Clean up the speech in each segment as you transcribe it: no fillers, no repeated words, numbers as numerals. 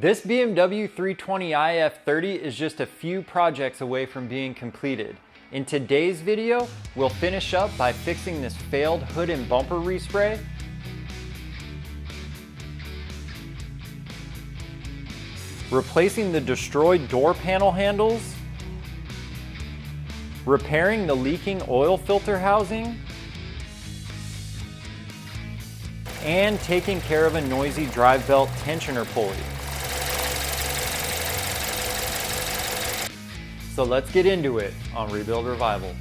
This BMW 320i F30 is just a few projects away from being completed. In today's video, we'll finish up by fixing this failed hood and bumper respray, replacing the destroyed door panel handles, repairing the leaking oil filter housing, and taking care of a noisy drive belt tensioner pulley. So let's get into it on Rebuild Revival.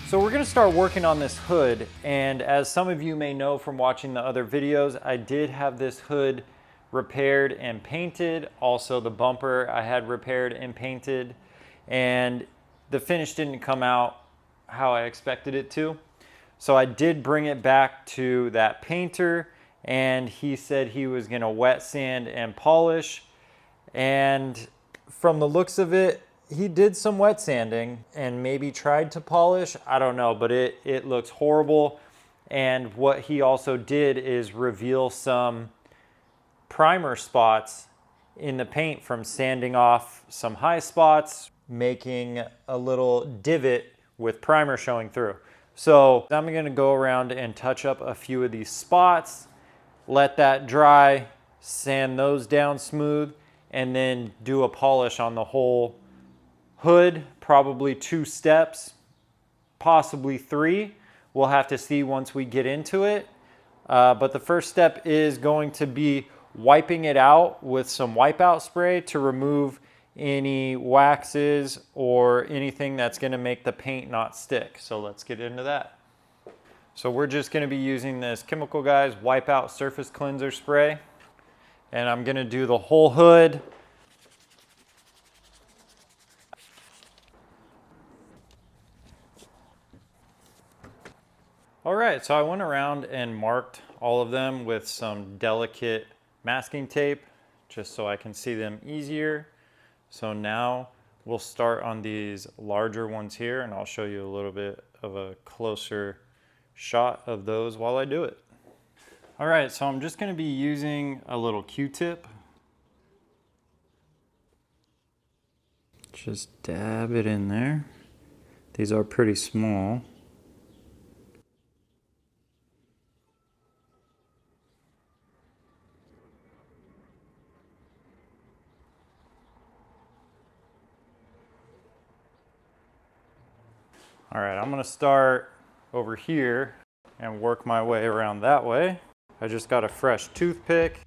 So we're gonna start working on this hood, and as some of you may know from watching the other videos, I did have this hood repaired and painted. Also the bumper I had repaired and painted, and the finish didn't come out how I expected it to. So I did bring it back to that painter, and he said he was gonna wet sand and polish. And from the looks of it, he did some wet sanding and maybe tried to polish. I don't know, but it looks horrible. And what he also did is reveal some primer spots in the paint from sanding off some high spots, making a little divot with primer showing through. So I'm gonna go around and touch up a few of these spots, let that dry, sand those down smooth, and then do a polish on the whole hood, probably 2 steps, possibly 3. We'll have to see once we get into it. But the first step is going to be wiping it out with some wipeout spray to remove any waxes or anything that's gonna make the paint not stick. So let's get into that. So we're just gonna be using this Chemical Guys Wipeout Surface Cleanser Spray. And I'm gonna do the whole hood. All right, so I went around and marked all of them with some delicate masking tape, just so I can see them easier. So now we'll start on these larger ones here, and I'll show you a little bit of a closer shot of those while I do it. All right, so I'm just gonna be using a little Q-tip. Just dab it in there. These are pretty small. All right, I'm gonna start over here and work my way around that way. I just got a fresh toothpick.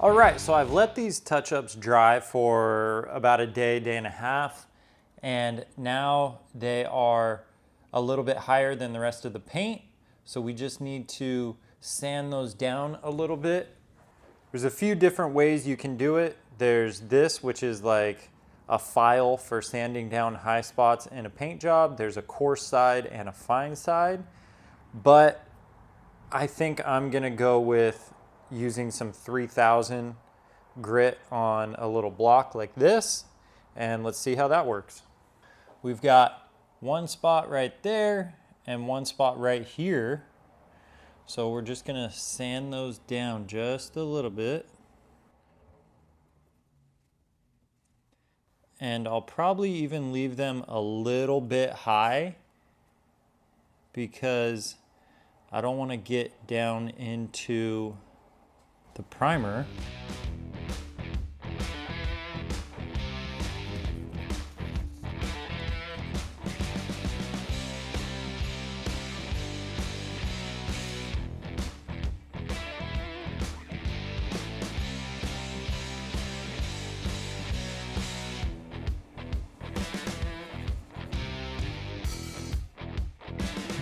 All right, so I've let these touch-ups dry for about a day, day and a half, and now they are a little bit higher than the rest of the paint. So we just need to sand those down a little bit. There's a few different ways you can do it. There's this, which is like a file for sanding down high spots in a paint job. There's a coarse side and a fine side, but I think I'm gonna go with using some 3000 grit on a little block like this, and let's see how that works. We've got one spot right there and one spot right here. So we're just gonna sand those down just a little bit. And I'll probably even leave them a little bit high because I don't wanna get down into the primer.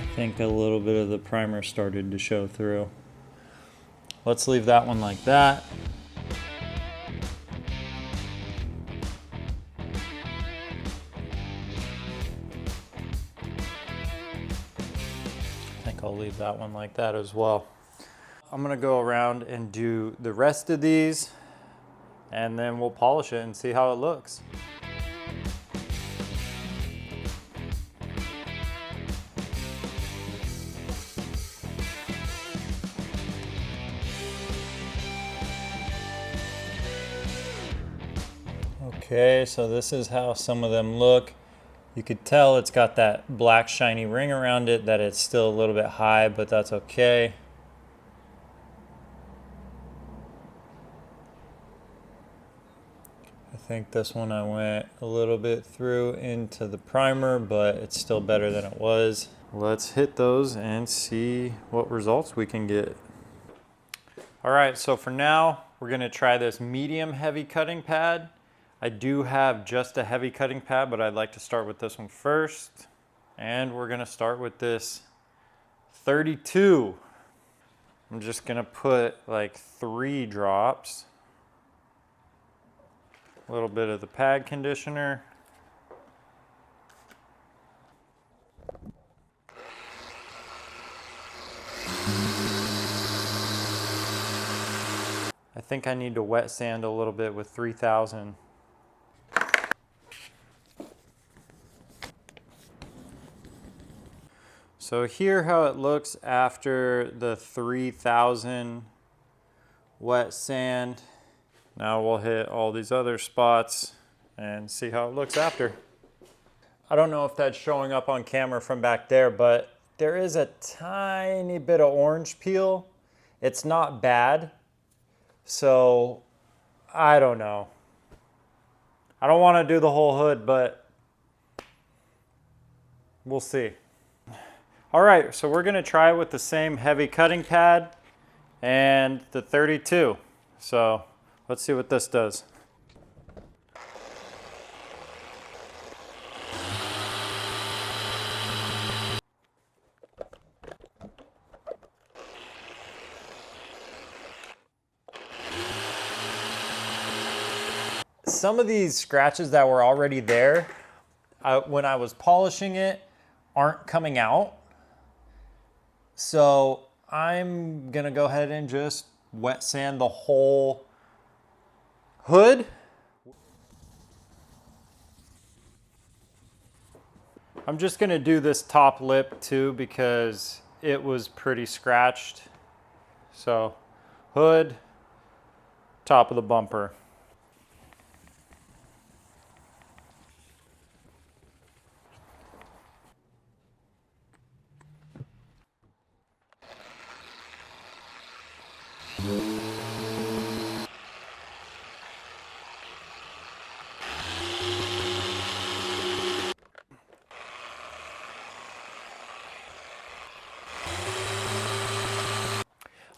I think a little bit of the primer started to show through. Let's leave that one like that. leave that one like that as well. I'm gonna go around and do the rest of these, and then we'll polish it and see how it looks. Okay, so this is how some of them look. You could tell it's got that black shiny ring around it, that it's still a little bit high, but that's okay. I think this one I went a little bit through into the primer, but it's still better than it was. Let's hit those and see what results we can get. All right, so for now, we're gonna try this medium heavy cutting pad. I do have just a heavy cutting pad, but I'd like to start with this one first. And we're gonna start with this 32. I'm just gonna put like 3 drops. A little bit of the pad conditioner. I think I need to wet sand a little bit with 3000. So here how it looks after the 3000 wet sand. Now we'll hit all these other spots and see how it looks after. I don't know if that's showing up on camera from back there, but there is a tiny bit of orange peel. It's not bad, so I don't know. I don't want to do the whole hood, but we'll see. All right, so we're gonna try it with the same heavy cutting pad and the 32. So let's see what this does. Some of these scratches that were already there, when I was polishing it, aren't coming out. So I'm gonna go ahead and just wet sand the whole hood. I'm just gonna do this top lip too because it was pretty scratched. So hood, top of the bumper.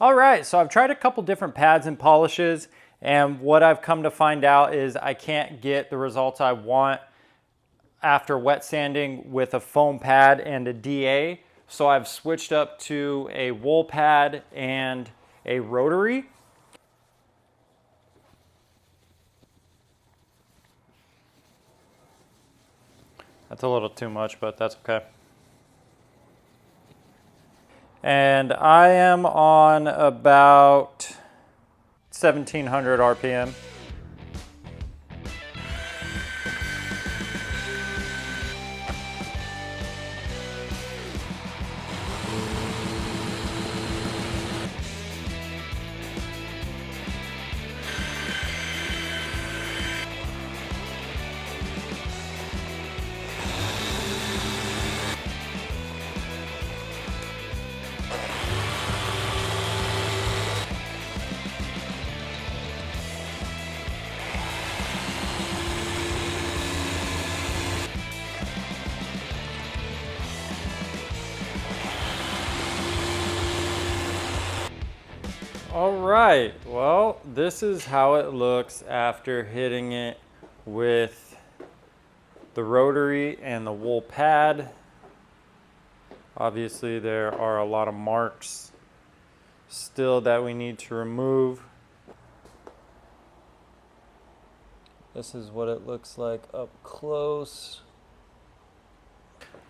All right, so I've tried a couple different pads and polishes, and what I've come to find out is I can't get the results I want after wet sanding with a foam pad and a DA. So I've switched up to a wool pad and a rotary. That's a little too much, but that's okay. And I am on about 1700 RPM. All right, well, this is how it looks after hitting it with the rotary and the wool pad. Obviously, there are a lot of marks still that we need to remove. This is what it looks like up close.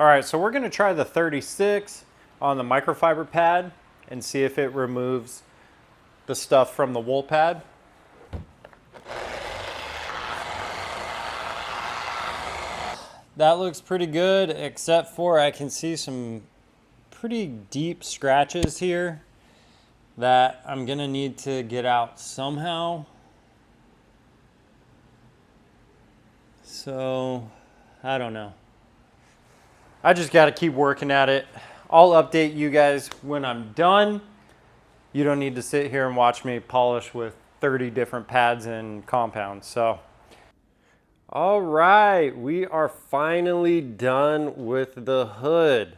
All right, so we're gonna try the 36. on the microfiber pad and see if it removes the stuff from the wool pad. That looks pretty good, except for I can see some pretty deep scratches here that I'm gonna need to get out somehow. So, I don't know. I just gotta keep working at it. I'll update you guys when I'm done. You don't need to sit here and watch me polish with 30 different pads and compounds, so. All right, we are finally done with the hood.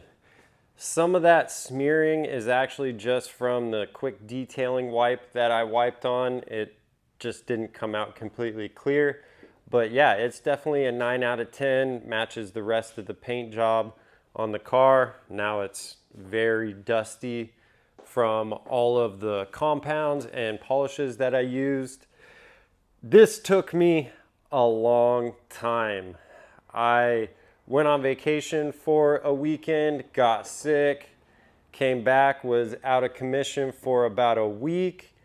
Some of that smearing is actually just from the quick detailing wipe that I wiped on. It just didn't come out completely clear. But yeah, it's definitely a 9 out of 10, matches the rest of the paint job on the car. Now it's very dusty from all of the compounds and polishes that I used. This took me a long time. I went on vacation for a weekend, got sick, came back, was out of commission for about a week,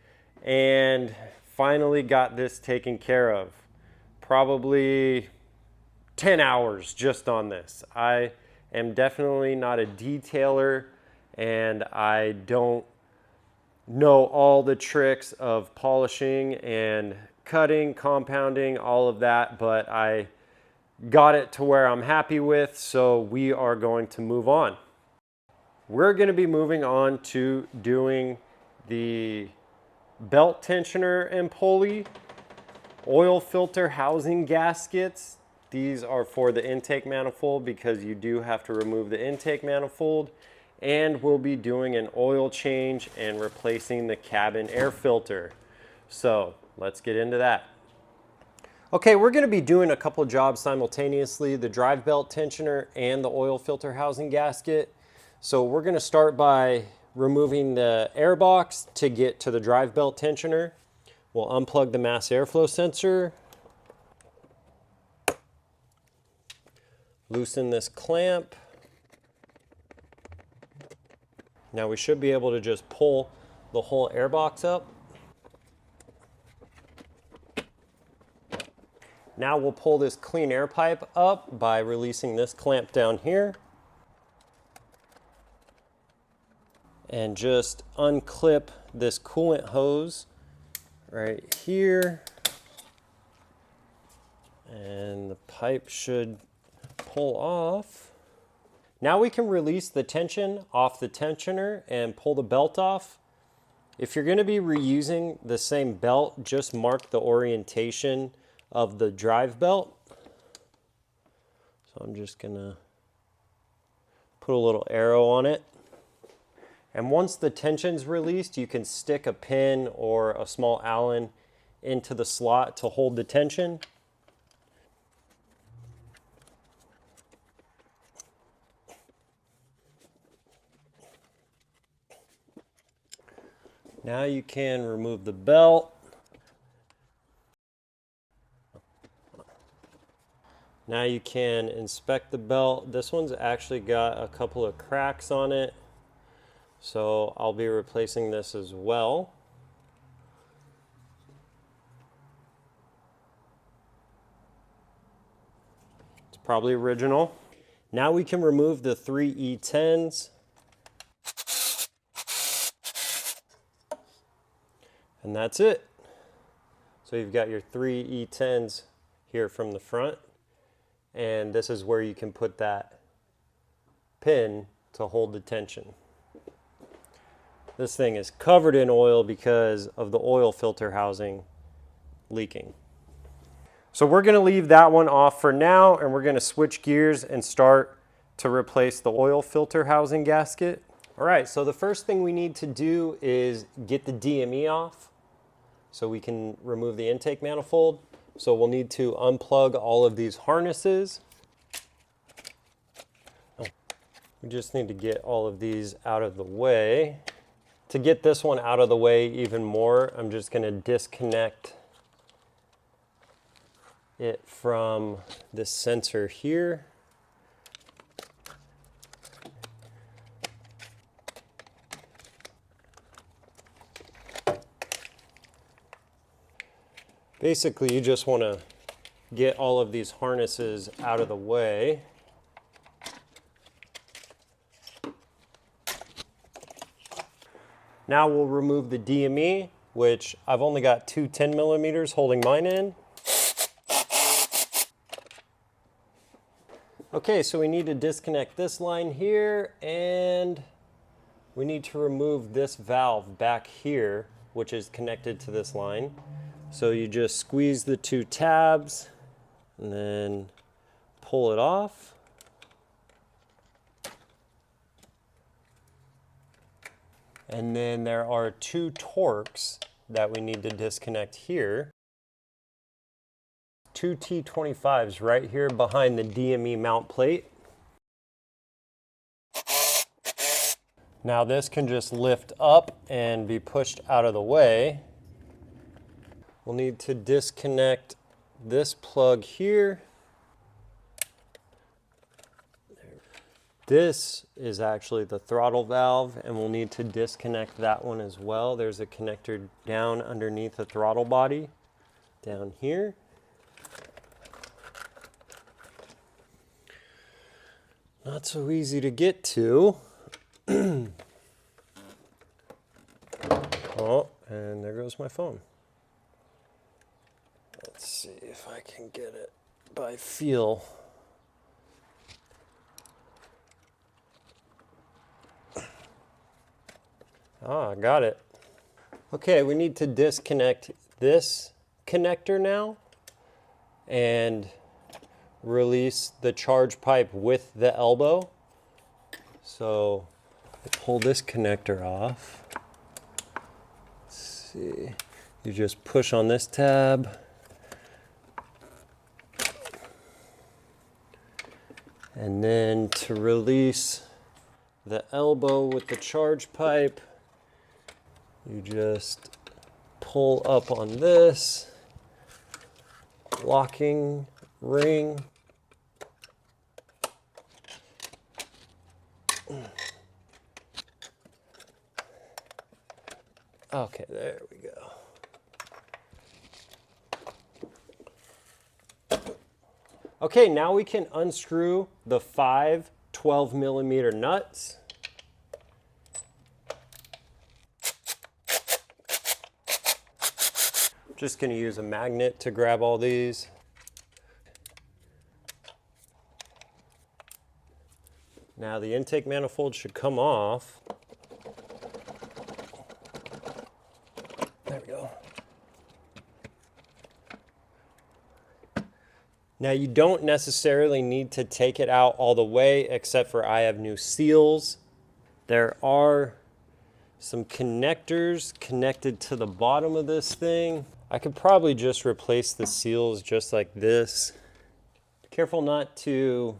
and finally got this taken care of. Probably 10 hours just on this. I am definitely not a detailer, and I don't know all the tricks of polishing and cutting, compounding, all of that, but I got it to where I'm happy with, so we are going to move on. We're going to be moving on to doing the belt tensioner and pulley, oil filter housing gaskets. These are for the intake manifold because you do have to remove the intake manifold, and we'll be doing an oil change and replacing the cabin air filter. So let's get into that. Okay, we're going to be doing a couple jobs simultaneously, the drive belt tensioner and the oil filter housing gasket. So we're going to start by removing the air box to get to the drive belt tensioner. We'll unplug the mass airflow sensor, loosen this clamp. Now we should be able to just pull the whole air box up. Now we'll pull this clean air pipe up by releasing this clamp down here. And just unclip this coolant hose right here. And the pipe should pull off. Now we can release the tension off the tensioner and pull the belt off. If you're going to be reusing the same belt, just mark the orientation of the drive belt. So I'm just gonna put a little arrow on it. And once the tension's released, you can stick a pin or a small Allen into the slot to hold the tension. Now you can remove the belt. Now you can inspect the belt. This one's actually got a couple of cracks on it, so I'll be replacing this as well. It's probably original. Now we can remove the 3 E10s. And that's it. So you've got your 3 E10s here from the front. And this is where you can put that pin to hold the tension. This thing is covered in oil because of the oil filter housing leaking. So we're going to leave that one off for now, and we're going to switch gears and start to replace the oil filter housing gasket. All right, so the first thing we need to do is get the DME off so we can remove the intake manifold. So we'll need to unplug all of these harnesses. We just need to get all of these out of the way. To get this one out of the way even more, I'm just going to disconnect it from this sensor here. Basically, you just want to get all of these harnesses out of the way. Now we'll remove the DME, which I've only got two 10 millimeters holding mine in. Okay, so we need to disconnect this line here, and we need to remove this valve back here, which is connected to this line. So you just squeeze the two tabs and then pull it off. And then there are two Torx that we need to disconnect here. Two T25s right here behind the DME mount plate. Now this can just lift up and be pushed out of the way. We'll need to disconnect this plug here. This is actually the throttle valve, and we'll need to disconnect that one as well. There's a connector down underneath the throttle body, down here. Not so easy to get to. Oh, and there goes my phone. Let's see if I can get it by feel. Ah, I got it. Okay, we need to disconnect this connector now and release the charge pipe with the elbow. So pull this connector off. Let's see. You just push on this tab. And then to release the elbow with the charge pipe, you just pull up on this locking ring. Okay, there we go. Okay, now we can unscrew the 5 12 millimeter nuts. Just going to use a magnet to grab all these. Now the intake manifold should come off. There we go. Now you don't necessarily need to take it out all the way, except for I have new seals. There are some connectors connected to the bottom of this thing. I could probably just replace the seals just like this. Careful not to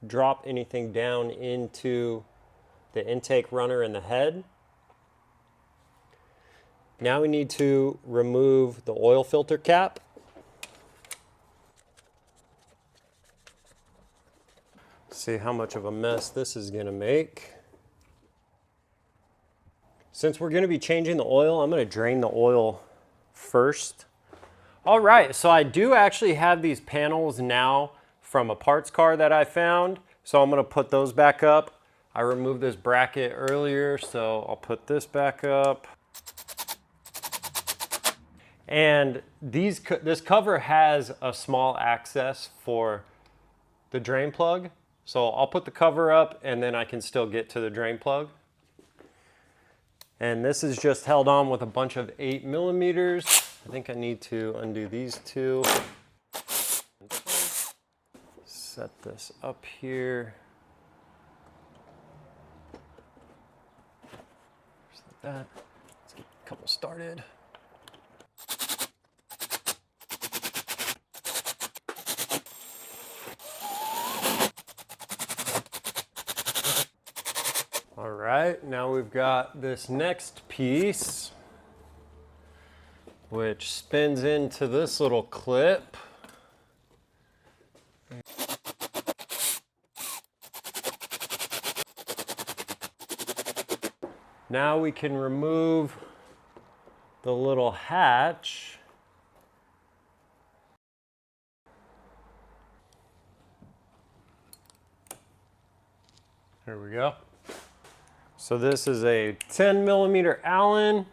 drop anything down into the intake runner in the head. Now we need to remove the oil filter cap. See how much of a mess this is going to make. Since we're going to be changing the oil, I'm going to drain the oil first. All right, so I do actually have these panels now from a parts car that I found, so I'm going to put those back up. I removed this bracket earlier, so I'll put this back up. And this cover has a small access for the drain plug, so I'll put the cover up and then I can still get to the drain plug. And this is just held on with a bunch of 8 millimeters. I think I need to undo these two. Set this up here. Just like that. Let's get a couple started. All right, now we've got this next piece, which spins into this little clip. Now we can remove the little hatch There we go. So this is a 10 millimeter Allen.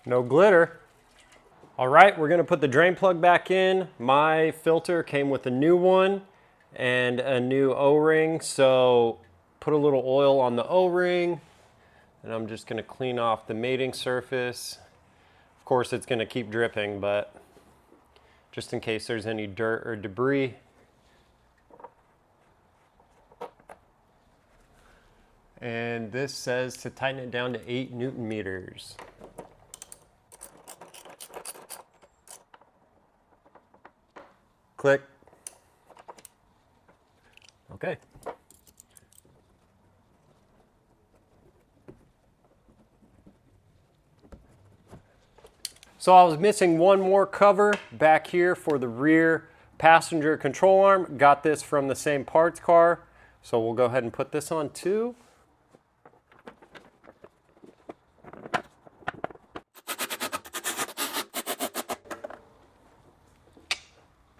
No glitter. All right, we're gonna put the drain plug back in. My filter came with a new one and a new O-ring, so put a little oil on the O-ring, and I'm just gonna clean off the mating surface. Of course, it's gonna keep dripping, but just in case there's any dirt or debris. And this says to tighten it down to 8 Newton meters. Click. Okay. So I was missing one more cover back here for the rear passenger control arm. Got this from the same parts car. So we'll go ahead and put this on too.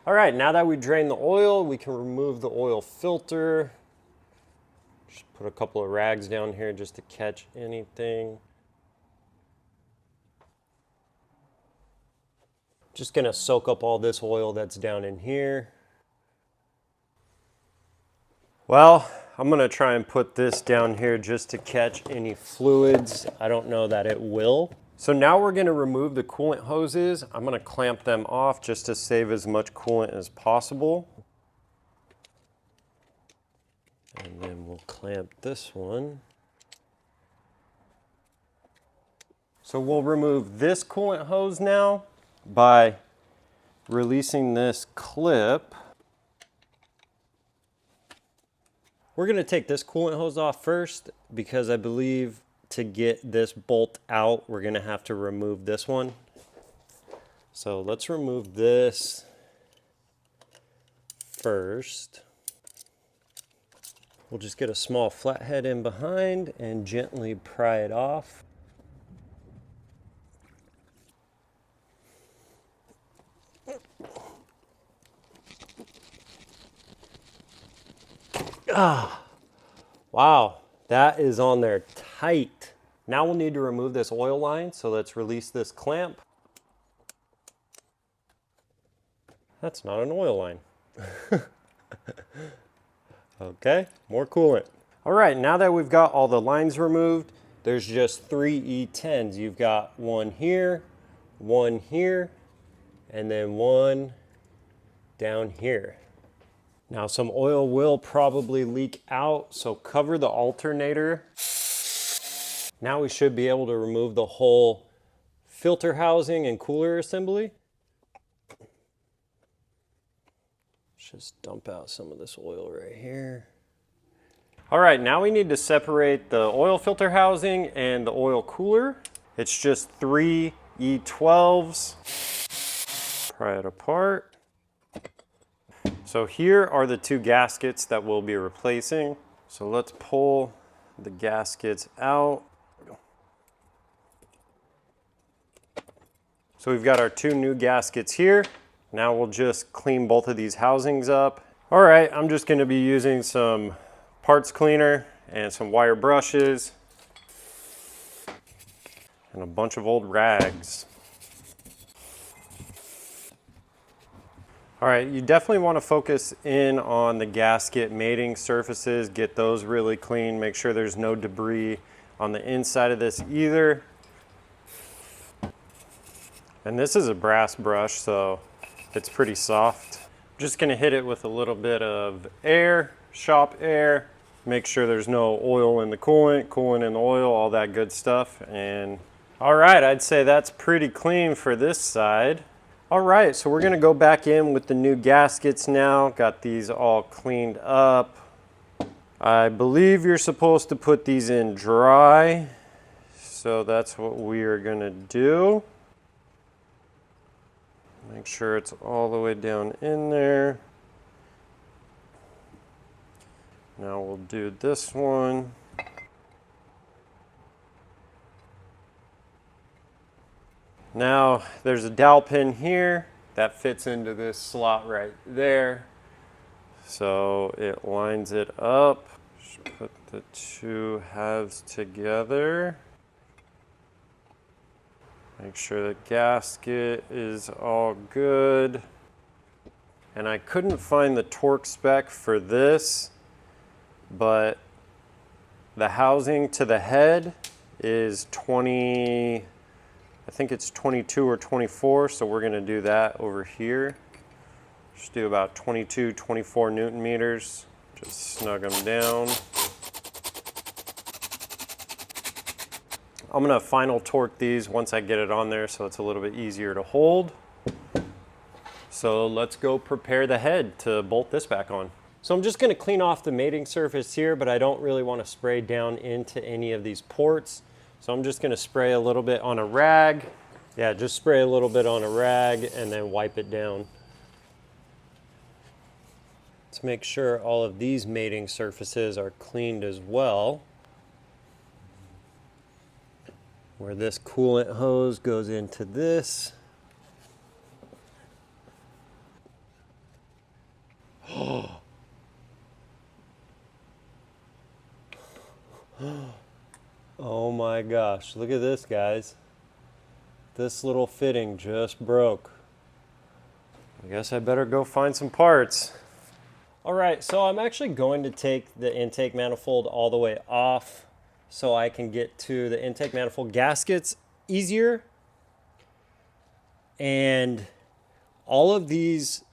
All right, now that we drained the oil, we can remove the oil filter. Just put a couple of rags down here just to catch anything. Just gonna soak up all this oil that's down in here. Well, I'm gonna try and put this down here just to catch any fluids. I don't know that it will. So now we're gonna remove the coolant hoses. I'm gonna clamp them off just to save as much coolant as possible. And then we'll clamp this one. So we'll remove this coolant hose now by releasing this clip. We're gonna take this coolant hose off first because I believe to get this bolt out, we're gonna have to remove this one. So let's remove this first. We'll just get a small flathead in behind and gently pry it off. Ah, wow, that is on there tight. Now we'll need to remove this oil line, so let's release this clamp. That's not an oil line. Okay, more coolant. All right, now that we've got all the lines removed, there's just 3 E10s. You've got one here, and then one down here. Now some oil will probably leak out, so cover the alternator. Now we should be able to remove the whole filter housing and cooler assembly. Just dump out some of this oil right here. All right, now we need to separate the oil filter housing and the oil cooler. It's just 3 E12s. Pry it apart. So here are the 2 gaskets that we'll be replacing. So let's pull the gaskets out. So we've got our 2 new gaskets here. Now we'll just clean both of these housings up. All right, I'm just gonna be using some parts cleaner and some wire brushes and a bunch of old rags. All right, you definitely wanna focus in on the gasket mating surfaces, get those really clean, make sure there's no debris on the inside of this either. And this is a brass brush, so it's pretty soft. I'm just gonna hit it with a little bit of air, shop air, make sure there's no oil in the coolant, coolant in the oil, all that good stuff. And all right, I'd say that's pretty clean for this side. All right, so we're gonna go back in with the new gaskets now. Got these all cleaned up. I believe you're supposed to put these in dry, so that's what we are gonna do. Make sure it's all the way down in there. Now we'll do this one. Now there's a dowel pin here that fits into this slot right there. So it lines it up. Just put the two halves together. Make sure the gasket is all good. And I couldn't find the torque spec for this, but the housing to the head is 20, I think it's 22 or 24, so we're gonna do that over here. Just do about 22, 24 Newton meters. Just snug them down. I'm gonna final torque these once I get it on there so it's a little bit easier to hold. So let's go prepare the head to bolt this back on. So I'm just gonna clean off the mating surface here, but I don't really wanna spray down into any of these ports. So I'm just gonna spray a little bit on a rag. Yeah, just spray a little bit on a rag and then wipe it down. Let's make sure all of these mating surfaces are cleaned as well. Where this coolant hose goes into this. Oh my gosh, look at this, guys. This little fitting just broke. I guess I better go find some parts. All right, so I'm actually going to take the intake manifold all the way off so I can get to the intake manifold gaskets easier. And all of these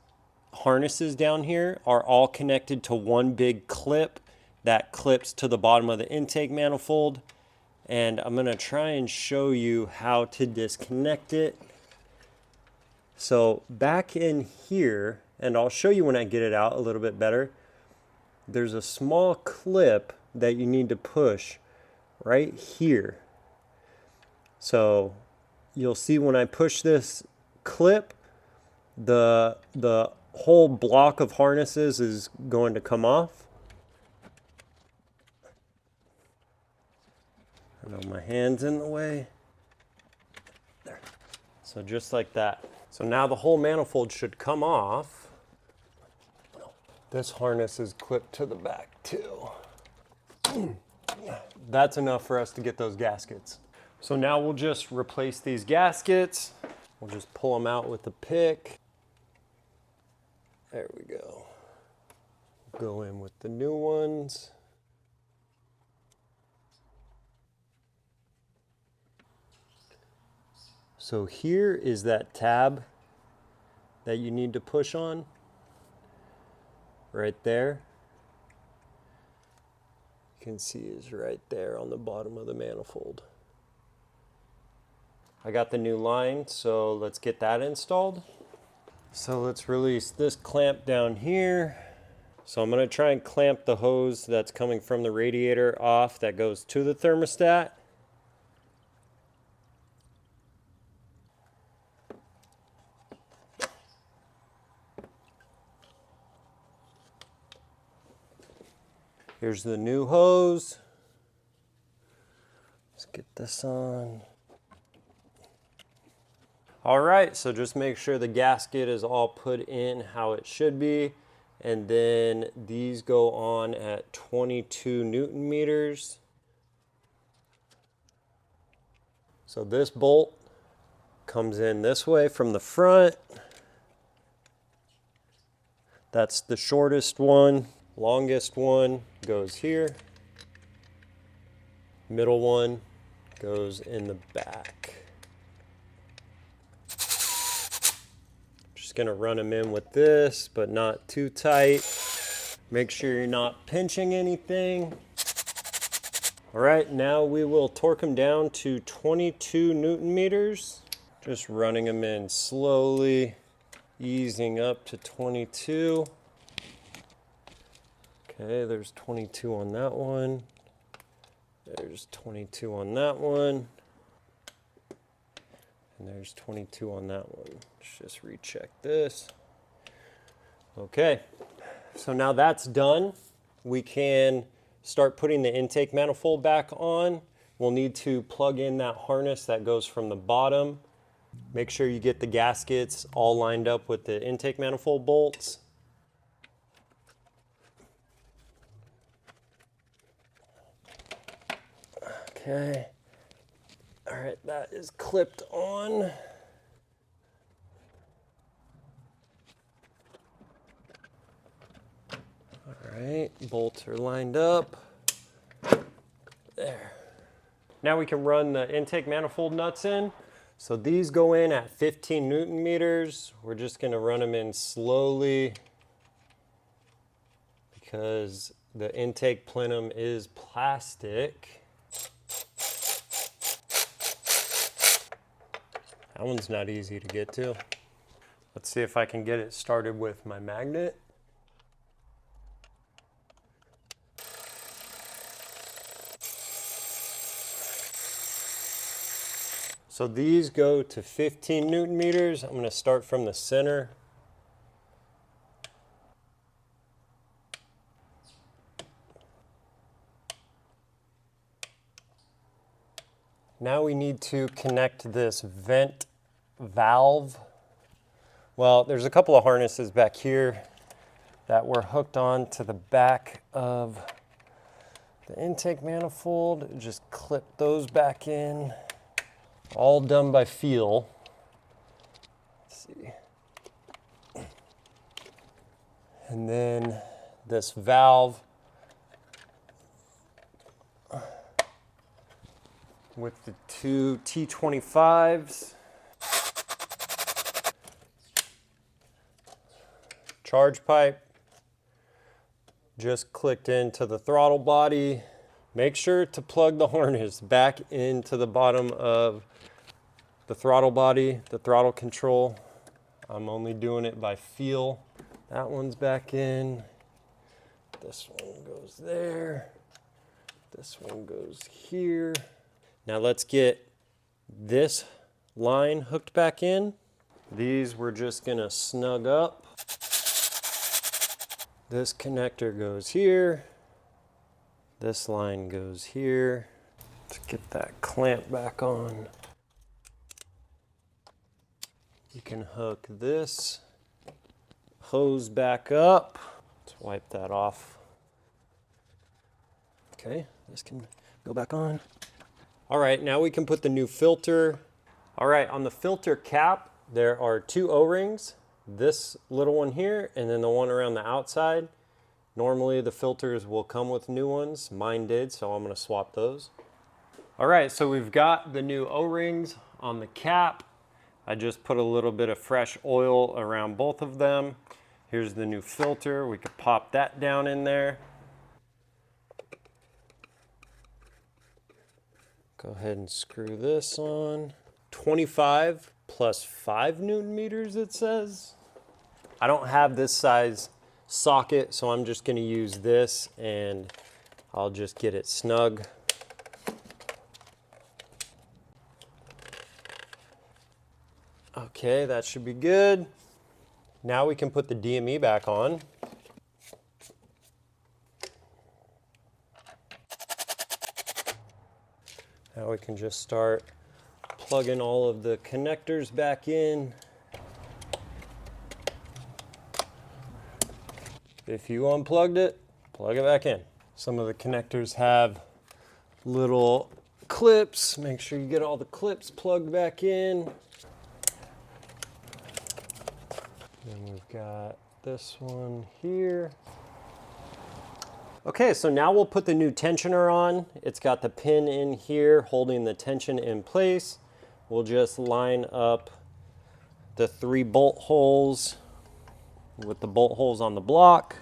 harnesses down here are all connected to one big clip that clips to the bottom of the intake manifold. And I'm gonna try and show you how to disconnect it. So back in here, and I'll show you when I get it out a little bit better, there's a small clip that you need to push right here. So you'll see when I push this clip, the whole block of harnesses is going to come off. I know my hand's in the way. There. So just like that. So now the whole manifold should come off. This harness is clipped to the back too. That's enough for us to get those gaskets. So now we'll just replace these gaskets. We'll just pull them out with the pick. There we go. Go in with the new ones. So here is that tab that you need to push on, right there. You can see is right there on the bottom of the manifold. I got the new line, so let's get that installed. So let's release this clamp down here. So I'm gonna try and clamp the hose that's coming from the radiator off that goes to the thermostat. Here's the new hose. Let's get this on. All right, so just make sure the gasket is all put in how it should be. And then these go on at 22 Newton meters. So this bolt comes in this way from the front. That's the shortest one. Longest one goes here. Middle one goes in the back. Just gonna run them in with this, but not too tight. Make sure you're not pinching anything. All right, now we will torque them down to 22 Newton meters. Just running them in slowly, easing up to 22. Okay, there's 22 on that one. There's 22 on that one. And there's 22 on that one. Let's just recheck this. Okay, so now that's done. We can start putting the intake manifold back on. We'll need to plug in that harness that goes from the bottom Make sure you get the gaskets all lined up with the intake manifold bolts. Okay. All right, that is clipped on. All right, bolts are lined up. There. Now we can run the intake manifold nuts in. So these go in at 15 Newton meters. We're just gonna run them in slowly because the intake plenum is plastic. That one's not easy to get to. Let's see if I can get it started with my magnet. So these go to 15 Newton meters. I'm gonna start from the center. Now we need to connect this vent valve. Well, there's a couple of harnesses back here that were hooked on to the back of the intake manifold. Just clip those back in. All done by feel. Let's see. And then this valve with the two T25s. Charge pipe just clicked into the throttle body. Make sure to plug the harness back into the bottom of the throttle body, the throttle control. I'm only doing it by feel. That one's back in. This one goes there. This one goes here. Now let's get this line hooked back in. These we're just gonna snug up. This connector goes here. This line goes here. Let's get that clamp back on. You can hook this hose back up. Let's wipe that off. Okay, this can go back on. All right, now we can put the new filter. All right, on the filter cap, there are two O-rings. This little one here, and then the one around the outside. Normally the filters will come with new ones. Mine did, so I'm gonna swap those. All right, so we've got the new O-rings on the cap. I just put a little bit of fresh oil around both of them. Here's the new filter. We could pop that down in there. Go ahead and screw this on. 25 plus 5 Newton meters, it says. I don't have this size socket, so I'm just gonna use this and I'll just get it snug. Okay, that should be good. Now we can put the DME back on. Now we can just start plugging all of the connectors back in. If you unplugged it, plug it back in. Some of the connectors have little clips. Make sure you get all the clips plugged back in. Then we've got this one here. Okay, so now we'll put the new tensioner on. It's got the pin in here holding the tension in place. We'll just line up the 3 bolt holes with the bolt holes on the block.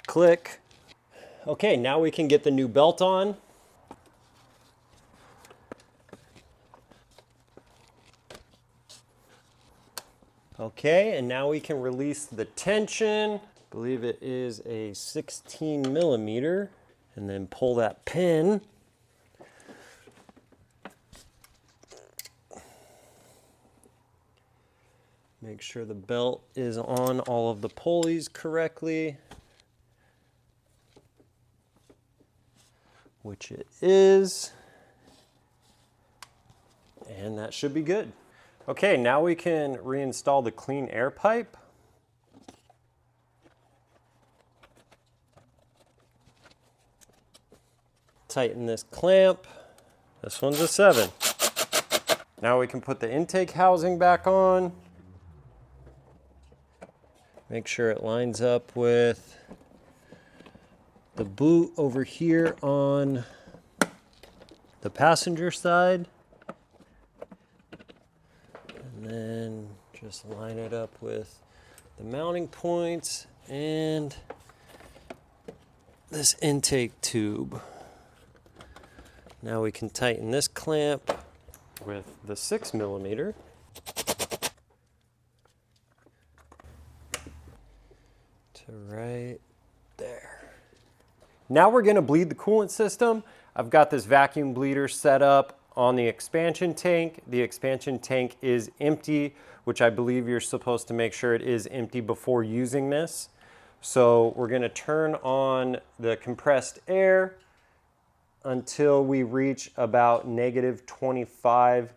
Click. Okay, now we can get the new belt on. Okay, and now we can release the tension. I believe it is a 16 millimeter. And then pull that pin. Make sure the belt is on all of the pulleys correctly, which it is. And that should be good. Okay, now we can reinstall the clean air pipe. Tighten this clamp. This one's a 7. Now we can put the intake housing back on. Make sure it lines up with the boot over here on the passenger side. And then just line it up with the mounting points and this intake tube. Now we can tighten this clamp with the 6mm. To right there. Now we're going to bleed the coolant system. I've got this vacuum bleeder set up on the expansion tank. The expansion tank is empty, which I believe you're supposed to make sure it is empty before using this. So we're going to turn on the compressed air until we reach about -25.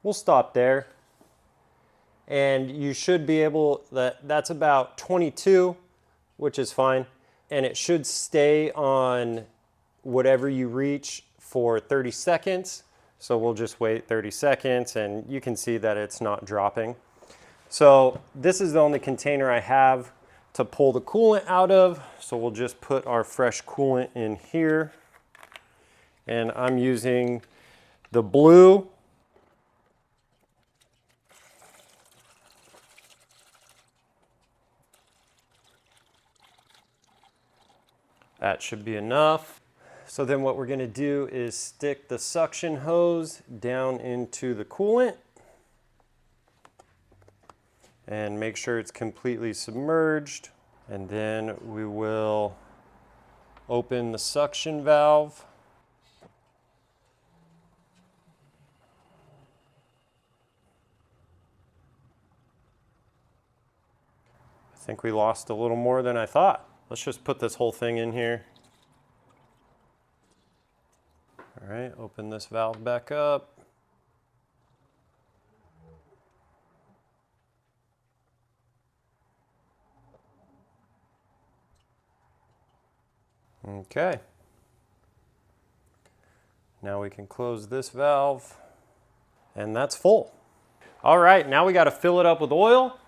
We'll stop there. And you should be able, that's about 22, which is fine. And it should stay on whatever you reach for 30 seconds. So we'll just wait 30 seconds and you can see that it's not dropping. So this is the only container I have to pull the coolant out of. So we'll just put our fresh coolant in here. And I'm using the blue. That should be enough. So then what we're going to do is stick the suction hose down into the coolant and make sure it's completely submerged. And then we will open the suction valve. I think we lost a little more than I thought. Let's just put this whole thing in here. All right, open this valve back up. Okay. Now we can close this valve, and that's full. All right, now we got to fill it up with oil.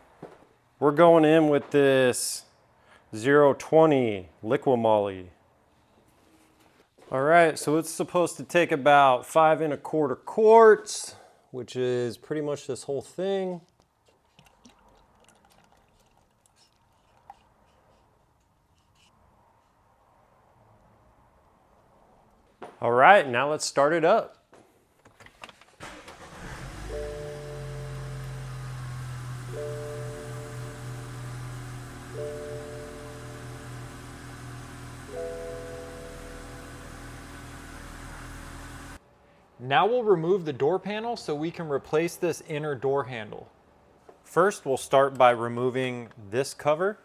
We're going in with this 020 Liqui-Moly. All right, so it's supposed to take about 5 1/4 quarts, which is pretty much this whole thing. All right, now let's start it up. Now we'll remove the door panel so we can replace this inner door handle. First, we'll start by removing this cover.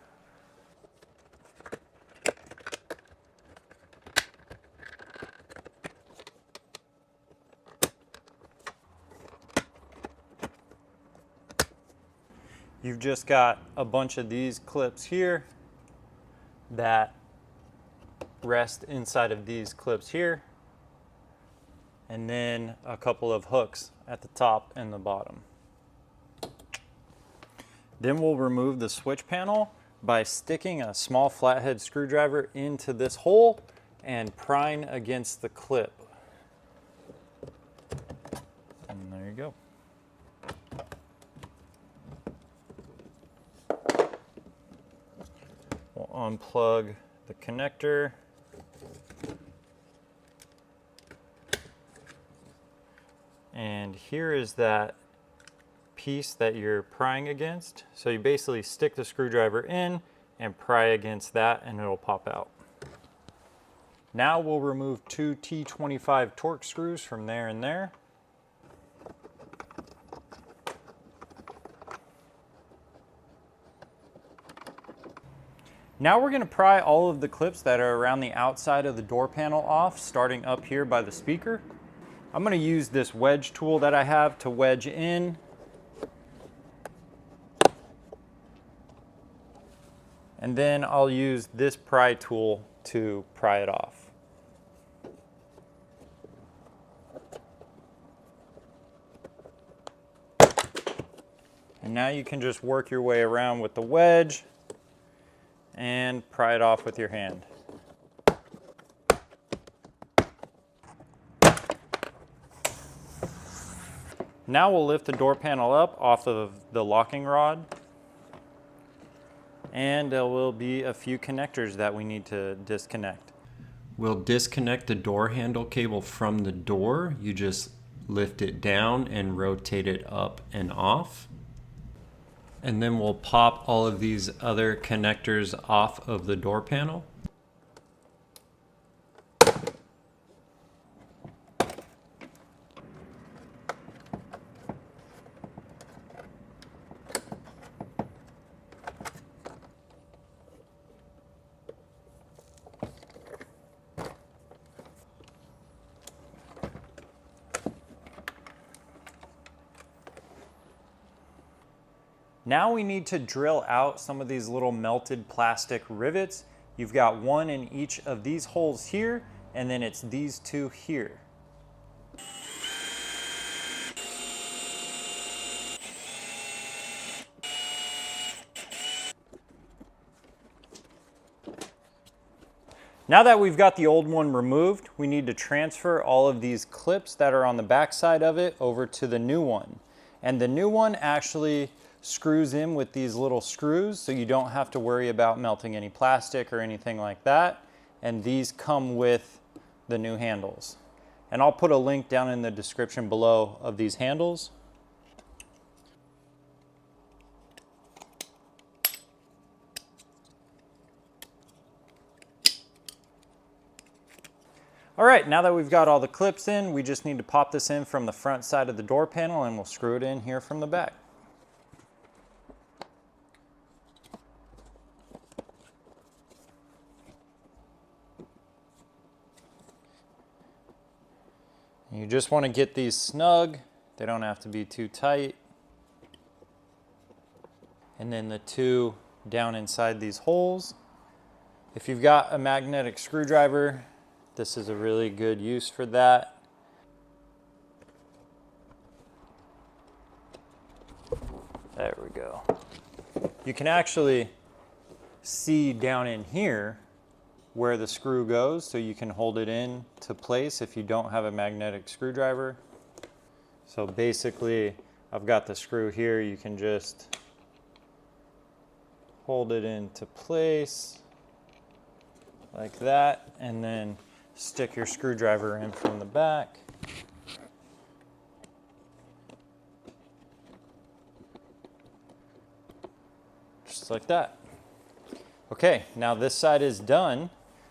You've just got a bunch of these clips here that rest inside of these clips here, and then a couple of hooks at the top and the bottom. Then we'll remove the switch panel by sticking a small flathead screwdriver into this hole and prying against the clip. And there you go. We'll unplug the connector. And here is that piece that you're prying against. So you basically stick the screwdriver in and pry against that and it'll pop out. Now we'll remove 2 T25 torque screws from there and there. Now we're going to pry all of the clips that are around the outside of the door panel off, starting up here by the speaker. I'm going to use this wedge tool that I have to wedge in. And then I'll use this pry tool to pry it off. And now you can just work your way around with the wedge and pry it off with your hand. Now we'll lift the door panel up off of the locking rod. And there will be a few connectors that we need to disconnect. We'll disconnect the door handle cable from the door. You just lift it down and rotate it up and off. And then we'll pop all of these other connectors off of the door panel. Now we need to drill out some of these little melted plastic rivets. You've got one in each of these holes here, and then it's these two here. Now that we've got the old one removed, we need to transfer all of these clips that are on the back side of it over to the new one. And the new one actually screws in with these little screws, so you don't have to worry about melting any plastic or anything like that. And these come with the new handles. And I'll put a link down in the description below of these handles. All right, now that we've got all the clips in, we just need to pop this in from the front side of the door panel, and we'll screw it in here from the back. You just want to get these snug. They don't have to be too tight. And then the two down inside these holes. If you've got a magnetic screwdriver, this is a really good use for that. There we go. You can actually see down in here where the screw goes, so you can hold it in to place if you don't have a magnetic screwdriver. So basically, I've got the screw here. You can just hold it into place like that, and then stick your screwdriver in from the back. Just like that. Okay, now this side is done.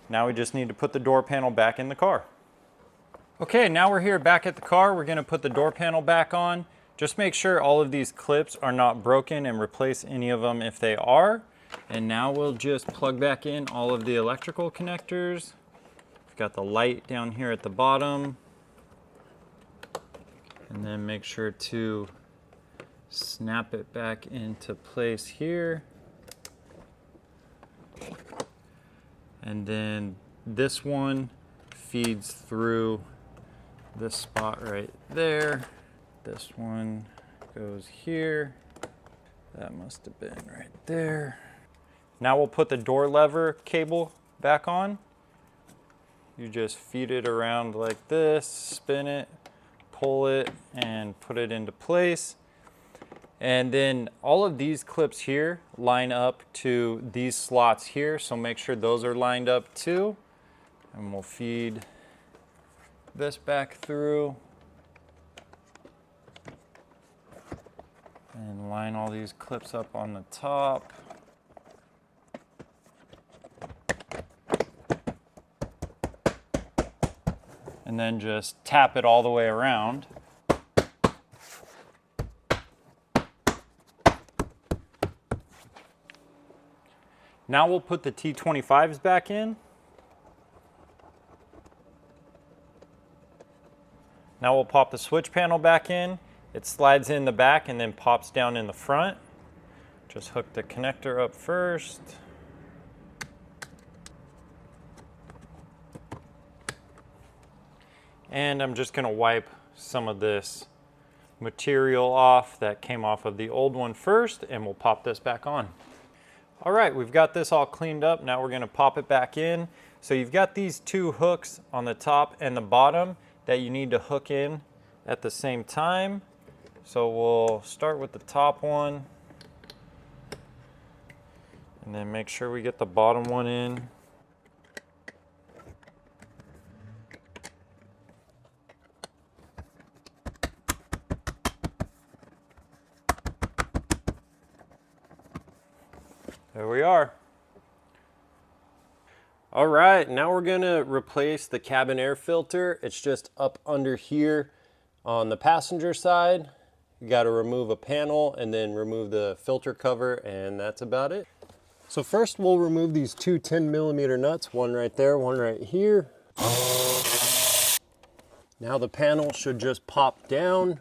Now we just need to put the door panel back in the car. Okay, now we're here back at the car. We're gonna put the door panel back on. Just make sure all of these clips are not broken and replace any of them if they are. And now we'll just plug back in all of the electrical connectors. We've got the light down here at the bottom. And then make sure to snap it back into place here. And then this one feeds through this spot right there. This one goes here. That must have been right there. Now we'll put the door lever cable back on. You just feed it around like this, spin it, pull it, and put it into place. And then all of these clips here line up to these slots here, so make sure those are lined up too. And we'll feed this back through and line all these clips up on the top. And then just tap it all the way around. Now we'll put the T25s back in. Now we'll pop the switch panel back in. It slides in the back and then pops down in the front. Just hook the connector up first. And I'm just gonna wipe some of this material off that came off of the old one first, and we'll pop this back on. All right, we've got this all cleaned up. Now we're gonna pop it back in. So you've got these two hooks on the top and the bottom that you need to hook in at the same time. So we'll start with the top one and then make sure we get the bottom one in. There we are. All right, now we're gonna replace the cabin air filter. It's just up under here on the passenger side. You gotta remove a panel and then remove the filter cover, and that's about it. So first we'll remove these two 10mm nuts, one right there, one right here. Now the panel should just pop down.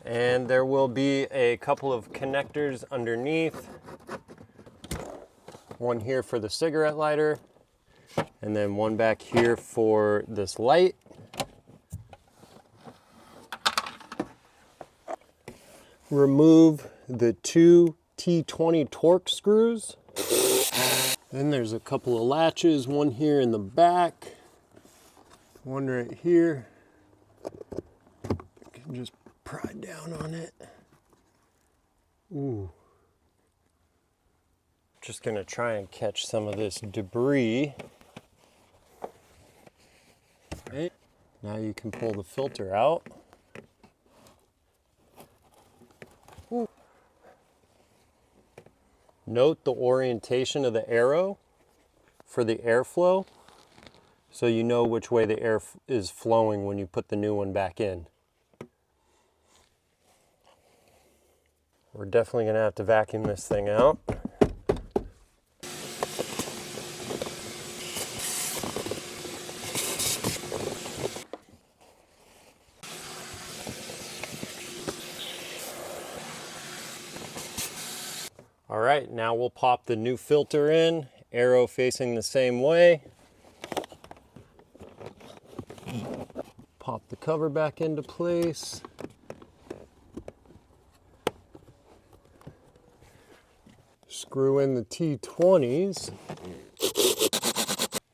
And there will be a couple of connectors underneath. One here for the cigarette lighter, and then one back here for this light. Remove the two T20 Torx screws. Then there's a couple of latches, one here in the back, one right here. You can just pry down on it. Ooh. Just gonna try and catch some of this debris. Okay. Now you can pull the filter out. Ooh. Note the orientation of the arrow for the airflow, so you know which way the air is flowing when you put the new one back in. We're definitely gonna have to vacuum this thing out. All right, now we'll pop the new filter in, arrow facing the same way. Pop the cover back into place. Screw in the T20s.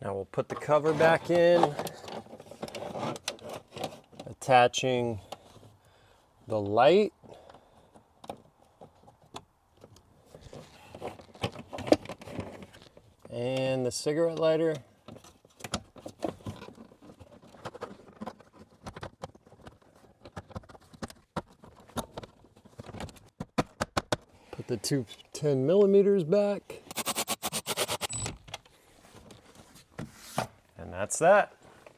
Now we'll put the cover back in, attaching the light. And the cigarette lighter. Put the two 10mm back. And that's that.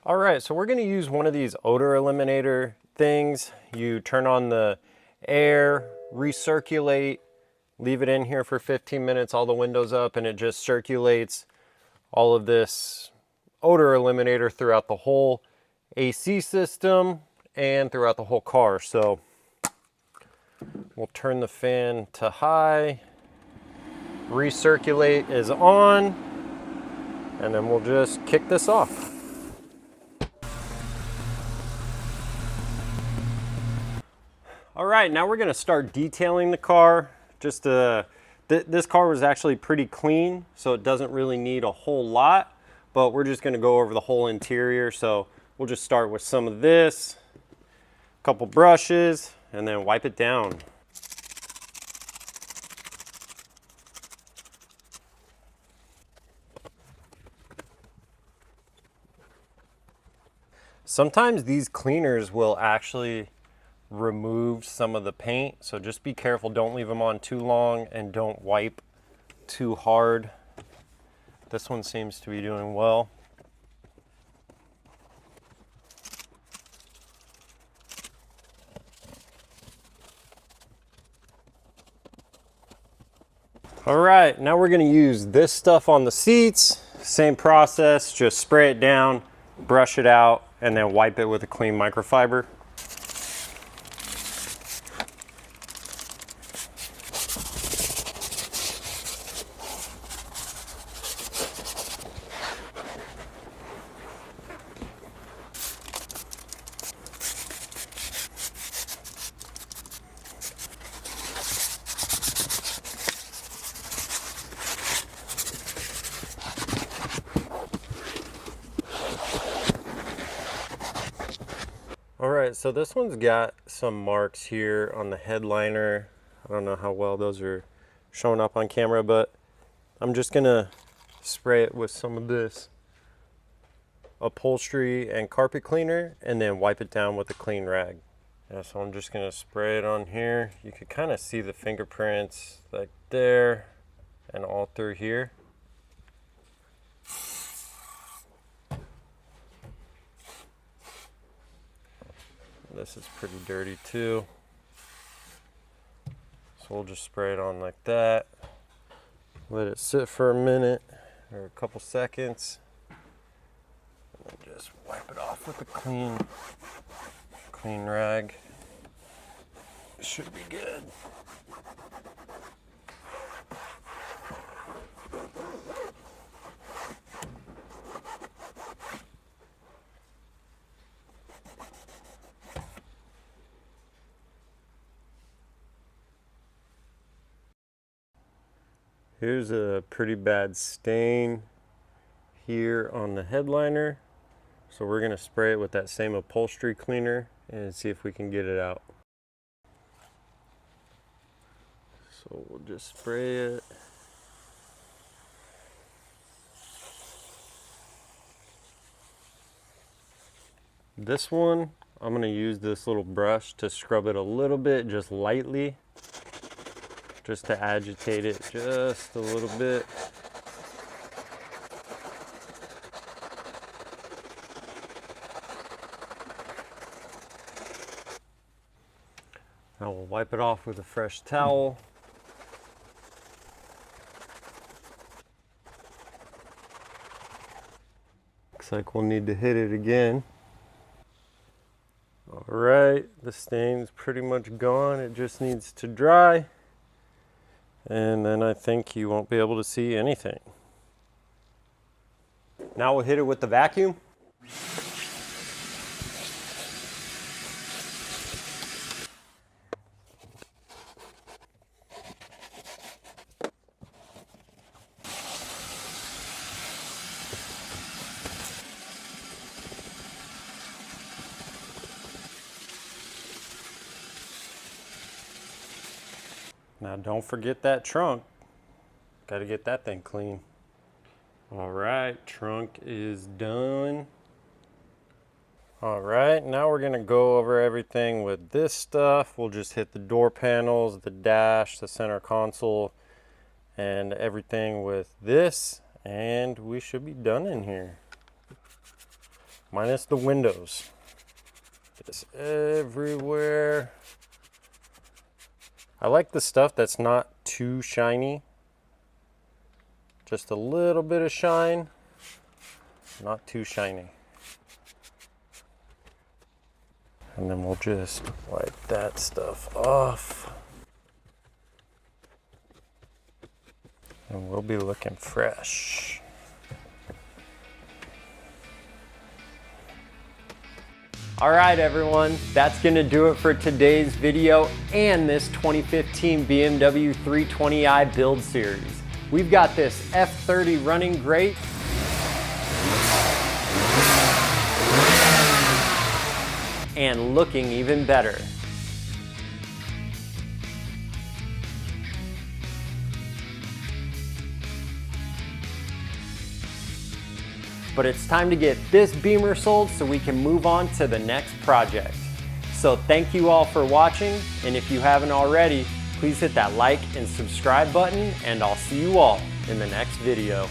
All right, so we're gonna use one of these odor eliminator things. You turn on the air, recirculate, leave it in here for 15 minutes, all the windows up, and it just circulates all of this odor eliminator throughout the whole AC system and throughout the whole car. So we'll turn the fan to high, recirculate is on, and then we'll just kick this off. All right, now we're gonna start detailing the car. Just this car was actually pretty clean, so it doesn't really need a whole lot, but we're just gonna go over the whole interior. So we'll just start with some of this, a couple brushes, and then wipe it down. Sometimes these cleaners will actually remove some of the paint, so just be careful. Don't leave them on too long and don't wipe too hard. This one seems to be doing well. All right, now we're gonna use this stuff on the seats. Same process, just spray it down, brush it out, and then wipe it with a clean microfiber. All right, so this one's got some marks here on the headliner. I don't know how well those are showing up on camera, but I'm just gonna spray it with some of this upholstery and carpet cleaner and then wipe it down with a clean rag. Yeah, so I'm just gonna spray it on here. You can kind of see the fingerprints like there and all through here. This is pretty dirty too. So we'll just spray it on like that. Let it sit for a minute or a couple seconds. And then just wipe it off with a clean rag. Should be good. Here's a pretty bad stain here on the headliner. So we're gonna spray it with that same upholstery cleaner and see if we can get it out. So we'll just spray it. This one, I'm gonna use this little brush to scrub it a little bit, just lightly. Just to agitate it just a little bit. Now we'll wipe it off with a fresh towel. Looks like we'll need to hit it again. All right, the stain's pretty much gone. It just needs to dry. And then I think you won't be able to see anything. Now we'll hit it with the vacuum. Now don't forget that trunk. Got to get that thing clean. All right, trunk is done. All right, now we're gonna go over everything with this stuff. We'll just hit the door panels, the dash, the center console, and everything with this, and we should be done in here. Minus the windows. Just everywhere. I like the stuff that's not too shiny. Just a little bit of shine, not too shiny. And then we'll just wipe that stuff off. And we'll be looking fresh. All right, everyone, that's gonna do it for today's video and this 2015 BMW 320i build series. We've got this F30 running great. And looking even better. But it's time to get this Beamer sold so we can move on to the next project. So thank you all for watching, and if you haven't already, please hit that like and subscribe button, and I'll see you all in the next video.